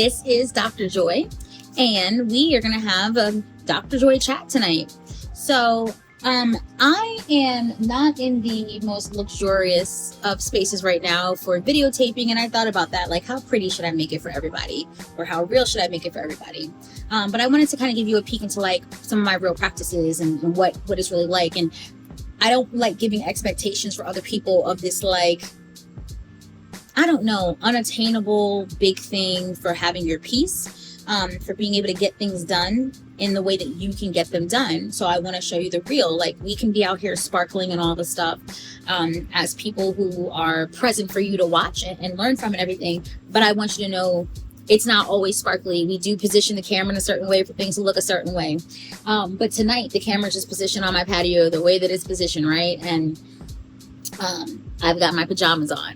This is Dr. Joy, and we are going to have a Dr. Joy chat tonight. So, I am not in the most luxurious of spaces right now for videotaping, and I thought about that, like how pretty should I make it for everybody, or how real should I make it for everybody? But I wanted to kind of give you a peek into like some of my real practices and what it's really like. And I don't like giving expectations for other people of this like, I don't know, unattainable big thing for having your peace, for being able to get things done in the way that you can get them done. So I want to show you the real, like we can be out here sparkling and all the stuff as people who are present for you to watch and learn from and everything. But I want you to know it's not always sparkly. We do position the camera in a certain way for things to look a certain way. But tonight the camera's just positioned on my patio the way that it's positioned, right? And I've got my pajamas on.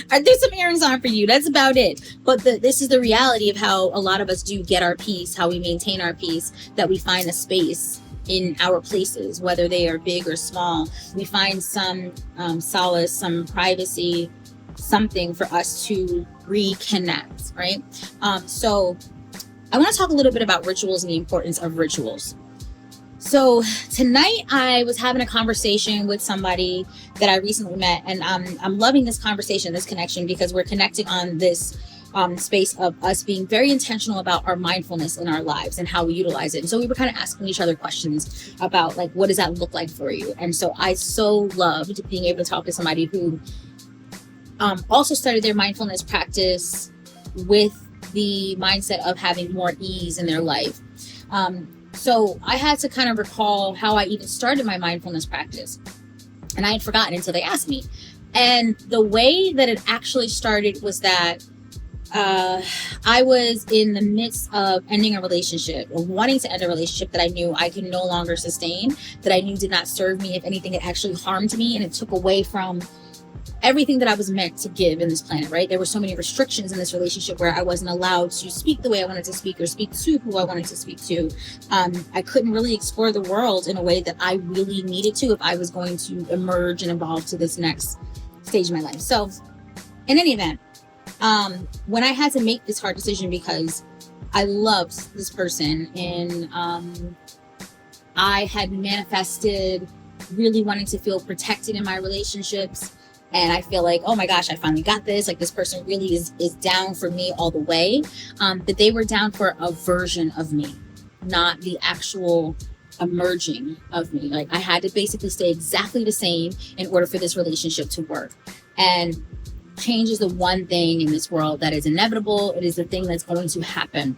I do some errands on for you. That's about it. But this is the reality of how a lot of us do get our peace, how we maintain our peace, that we find a space in our places, whether they are big or small. We find some solace, some privacy, something for us to reconnect, right? So I want to talk a little bit about rituals and the importance of rituals. So tonight I was having a conversation with somebody that I recently met, and I'm loving this conversation, this connection, because we're connecting on this space of us being very intentional about our mindfulness in our lives and how we utilize it. And so we were kind of asking each other questions about like, what does that look like for you? And so I so loved being able to talk to somebody who also started their mindfulness practice with the mindset of having more ease in their life. So I had to kind of recall how I even started my mindfulness practice. And I had forgotten until they asked me. And the way that it actually started was that I was in the midst of ending a relationship, or wanting to end a relationship that I knew I could no longer sustain, that I knew did not serve me. If anything, it actually harmed me, and it took away from everything that I was meant to give in this planet, right? There were so many restrictions in this relationship where I wasn't allowed to speak the way I wanted to speak or speak to who I wanted to speak to. I couldn't really explore the world in a way that I really needed to if I was going to emerge and evolve to this next stage of my life. So in any event, when I had to make this hard decision, because I loved this person and I had manifested really wanting to feel protected in my relationships. And I feel like, oh my gosh, I finally got this. Like this person really is down for me all the way. That they were down for a version of me, not the actual emerging of me. Like I had to basically stay exactly the same in order for this relationship to work. And change is the one thing in this world that is inevitable. It is the thing that's going to happen.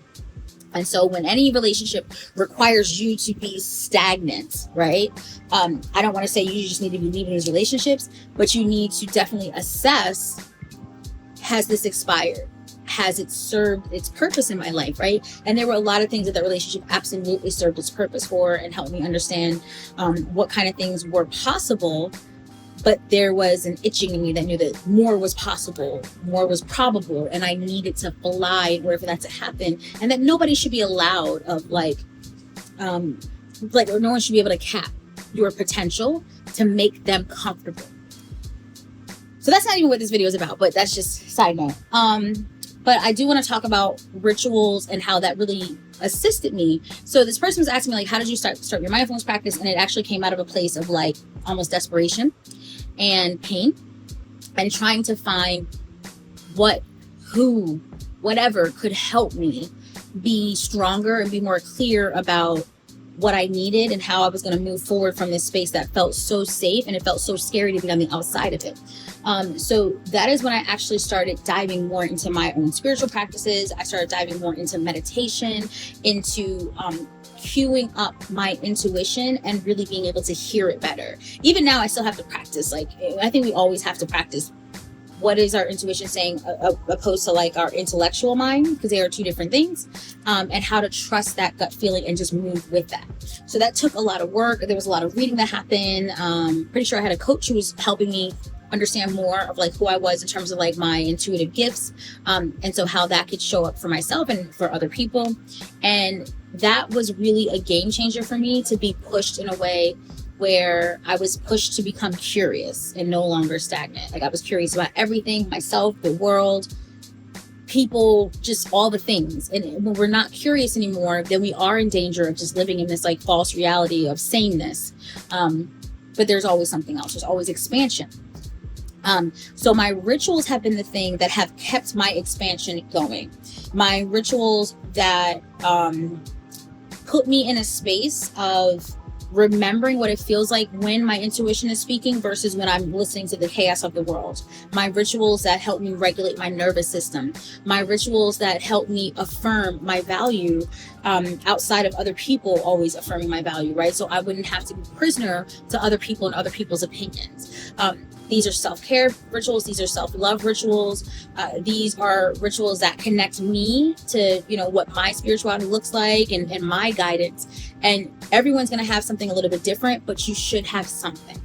And so when any relationship requires you to be stagnant, right? I don't want to say you just need to be leaving these relationships, but you need to definitely assess, has this expired? Has it served its purpose in my life, right? And there were a lot of things that relationship absolutely served its purpose for and helped me understand what kind of things were possible. But there was an itching in me that knew that more was possible, more was probable, and I needed to fly in order for that to happen. And that nobody should be allowed of or no one should be able to cap your potential to make them comfortable. So that's not even what this video is about, but that's just side note. But I do want to talk about rituals and how that really assisted me. So this person was asking me, like, how did you start your mindfulness practice? And it actually came out of a place of like almost desperation and pain, and trying to find whatever could help me be stronger and be more clear about what I needed and how I was going to move forward from this space that felt so safe, and it felt so scary to be on the outside of it. So that is when I actually started diving more into my own spiritual practices. I started diving more into meditation, into queuing up my intuition and really being able to hear it better. Even now, I still have to practice. Like, I think we always have to practice what is our intuition saying opposed to like our intellectual mind, because they are two different things, and how to trust that gut feeling and just move with that. So that took a lot of work. There was a lot of reading that happened. Pretty sure I had a coach who was helping me understand more of like who I was in terms of like my intuitive gifts, and so how that could show up for myself and for other people. And that was really a game changer for me, to be pushed in a way where I was pushed to become curious and no longer stagnant. Like I was curious about everything, myself, the world, people, just all the things. And when we're not curious anymore, then we are in danger of just living in this like false reality of sameness. But there's always something else. There's always expansion. So my rituals have been the thing that have kept my expansion going. My rituals that put me in a space of remembering what it feels like when my intuition is speaking versus when I'm listening to the chaos of the world. My rituals that help me regulate my nervous system. My rituals that help me affirm my value outside of other people always affirming my value, right? So I wouldn't have to be prisoner to other people and other people's opinions. These are self-care rituals. These are self-love rituals. These are rituals that connect me to, what my spirituality looks like and my guidance. And everyone's going to have something a little bit different, but you should have something.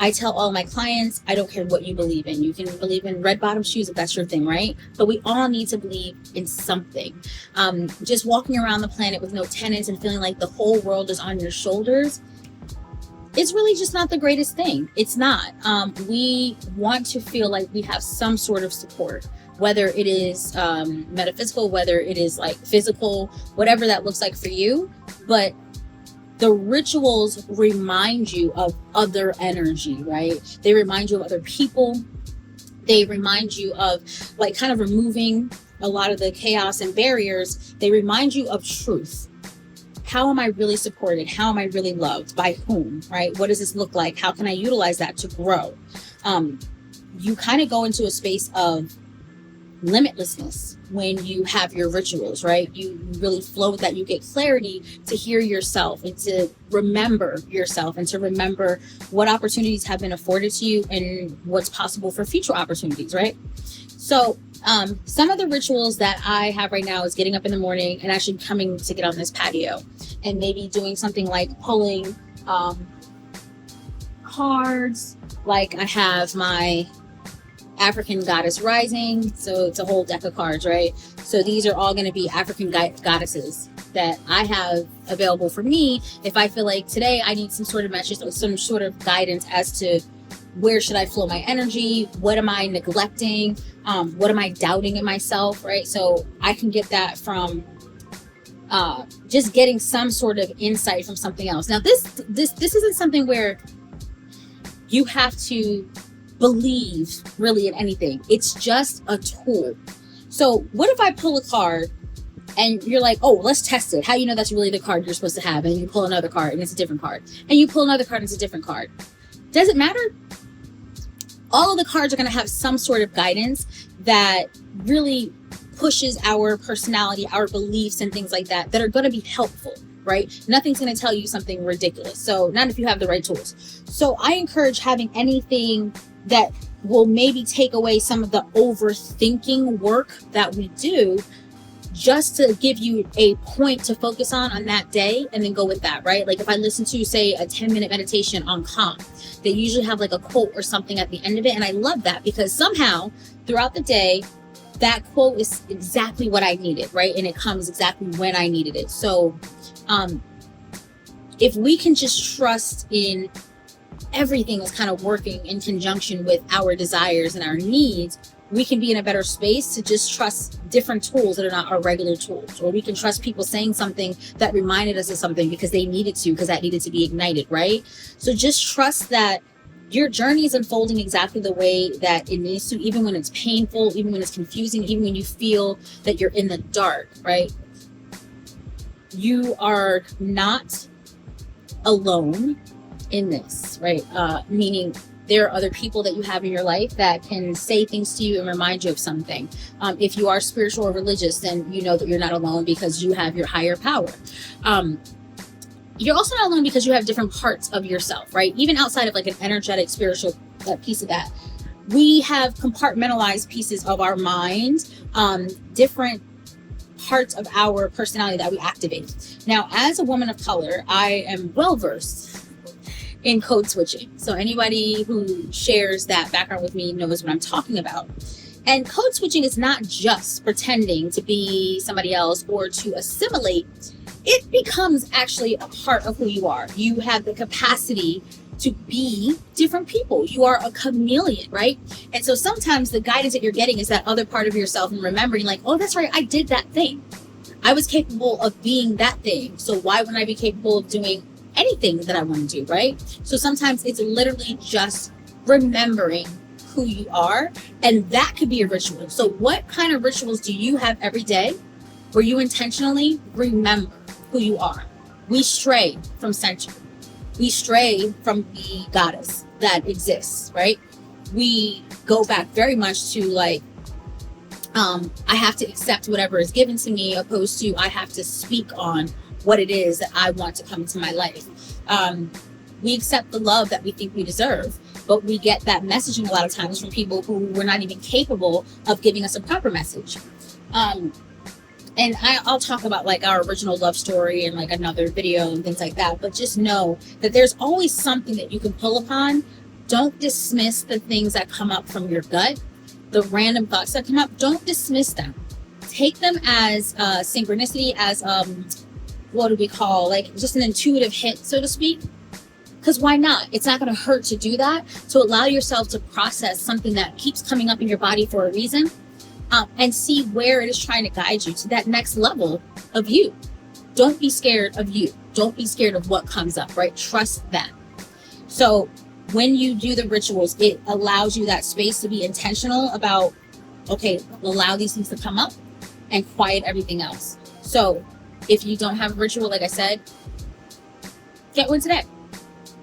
I tell all my clients, I don't care what you believe in. You can believe in red bottom shoes if that's your thing, right? But we all need to believe in something. Just walking around the planet with no tenants and feeling like the whole world is on your shoulders, it's really just not the greatest thing. It's not. We want to feel like we have some sort of support, whether it is metaphysical, whether it is like physical, whatever that looks like for you. But the rituals remind you of other energy, right? They remind you of other people. They remind you of like kind of removing a lot of the chaos and barriers. They remind you of truth. How am I really supported? How am I really loved? By whom, right? What does this look like? How can I utilize that to grow? You kind of go into a space of limitlessness when you have your rituals, right? You really flow with that. You get clarity to hear yourself and to remember yourself and to remember what opportunities have been afforded to you and what's possible for future opportunities, right? So some of the rituals that I have right now is getting up in the morning and actually coming to get on this patio and maybe doing something like pulling cards. Like I have my African Goddess Rising. So it's a whole deck of cards, right? So these are all going to be African goddesses that I have available for me if I feel like today I need some sort of message or some sort of guidance as to where should I flow my energy? What am I neglecting? What am I doubting in myself, right? So I can get that from just getting some sort of insight from something else. Now, this isn't something where you have to believe really in anything. It's just a tool. So what if I pull a card and you're like, oh, let's test it. How do you know that's really the card you're supposed to have? And you pull another card and it's a different card. And you pull another card and it's a different card. Does it matter? All of the cards are going to have some sort of guidance that really pushes our personality, our beliefs and things like that are going to be helpful, right? Nothing's going to tell you something ridiculous. So not if you have the right tools. So I encourage having anything that will maybe take away some of the overthinking work that we do, just to give you a point to focus on that day and then go with that, right? Like if I listen to, say, a 10-minute meditation on calm, they usually have like a quote or something at the end of it. And I love that because somehow throughout the day, that quote is exactly what I needed, right? And it comes exactly when I needed it. So if we can just trust in everything is kind of working in conjunction with our desires and our needs, we can be in a better space to just trust different tools that are not our regular tools. Or we can trust people saying something that reminded us of something because they needed to, because that needed to be ignited, right? So just trust that your journey is unfolding exactly the way that it needs to, even when it's painful, even when it's confusing, even when you feel that you're in the dark, right? You are not alone in this, right? Meaning there are other people that you have in your life that can say things to you and remind you of something. If you are spiritual or religious, then you know that you're not alone because you have your higher power. You're also not alone because you have different parts of yourself, right? Even outside of like an energetic, spiritual piece of that, we have compartmentalized pieces of our mind, different parts of our personality that we activate. Now, as a woman of color, I am well versed in code switching. So anybody who shares that background with me knows what I'm talking about. And code switching is not just pretending to be somebody else or to assimilate. It becomes actually a part of who you are. You have the capacity to be different people. You are a chameleon, right? And so sometimes the guidance that you're getting is that other part of yourself and remembering like, oh, that's right, I did that thing. I was capable of being that thing. So why wouldn't I be capable of doing anything that I want to do, right? So sometimes it's literally just remembering who you are, and that could be a ritual. So what kind of rituals do you have every day where you intentionally remember who you are? We stray from center. We stray from the goddess that exists, right? We go back very much to like, I have to accept whatever is given to me, opposed to I have to speak on what it is that I want to come into my life. We accept the love that we think we deserve, but we get that messaging a lot of times from people who were not even capable of giving us a proper message. And I'll talk about like our original love story in like another video and things like that, but just know that there's always something that you can pull upon. Don't dismiss the things that come up from your gut, the random thoughts that come up. Don't dismiss them. Take them as synchronicity, as what do we call, like just an intuitive hit, so to speak. Because why not? It's not going to hurt to do that, to allow yourself to process something that keeps coming up in your body for a reason. And see where it is trying to guide you to that next level of you. Don't be scared of you. Don't be scared of what comes up, right? Trust that. So when you do the rituals, it allows you that space to be intentional about, okay, allow these things to come up and quiet everything else. So if you don't have a ritual, like I said, get one today.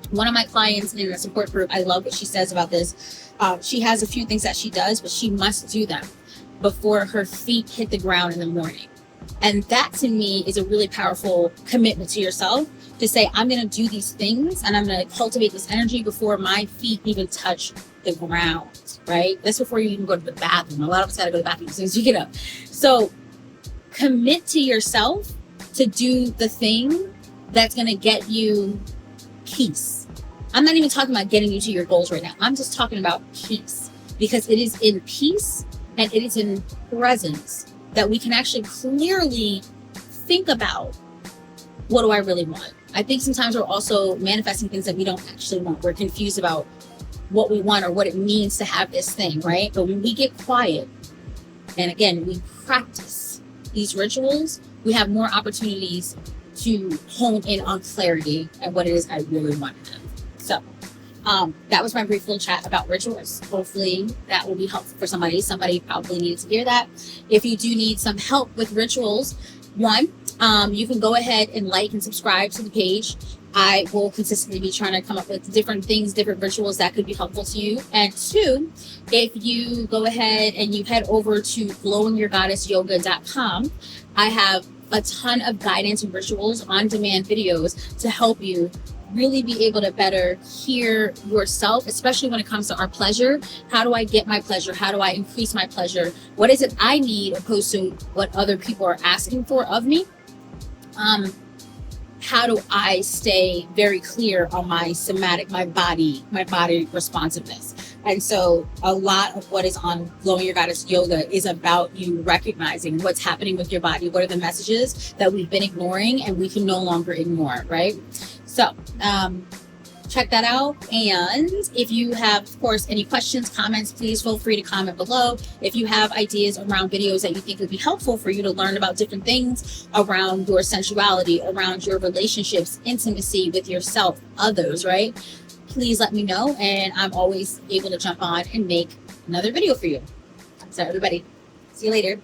One of my clients in a support group, I love what she says about this. She has a few things that she does, but she must do them before her feet hit the ground in the morning. And that to me is a really powerful commitment to yourself to say, I'm going to do these things and I'm going to cultivate this energy before my feet even touch the ground, right? That's before you even go to the bathroom. A lot of us got to go to the bathroom as soon as you get up. So commit to yourself to do the thing that's going to get you peace. I'm not even talking about getting you to your goals right now. I'm just talking about peace, because it is in peace and it is in presence that we can actually clearly think about, what do I really want? I think sometimes we're also manifesting things that we don't actually want. We're confused about what we want or what it means to have this thing, right? But when we get quiet, and again, we practice these rituals, we have more opportunities to hone in on clarity and what it is I really want to have. So that was my brief little chat about rituals. Hopefully that will be helpful for somebody. Somebody probably needed to hear that. If you do need some help with rituals, one, you can go ahead and like and subscribe to the page. I will consistently be trying to come up with different things, different rituals that could be helpful to you. And two, if you go ahead and you head over to glowingyourgoddessyoga.com, I have a ton of guidance and rituals, on-demand videos to help you really be able to better hear yourself, especially when it comes to our pleasure. How do I get my pleasure? How do I increase my pleasure? What is it I need opposed to what other people are asking for of me? How do I stay very clear on my somatic, my body responsiveness? And so a lot of what is on Glowing Your Goddess Yoga is about you recognizing what's happening with your body. What are the messages that we've been ignoring and we can no longer ignore, right? So check that out. And if you have, of course, any questions, comments, please feel free to comment below. If you have ideas around videos that you think would be helpful for you to learn about different things around your sensuality, around your relationships, intimacy with yourself, others, right? Please let me know. And I'm always able to jump on and make another video for you. So everybody, see you later.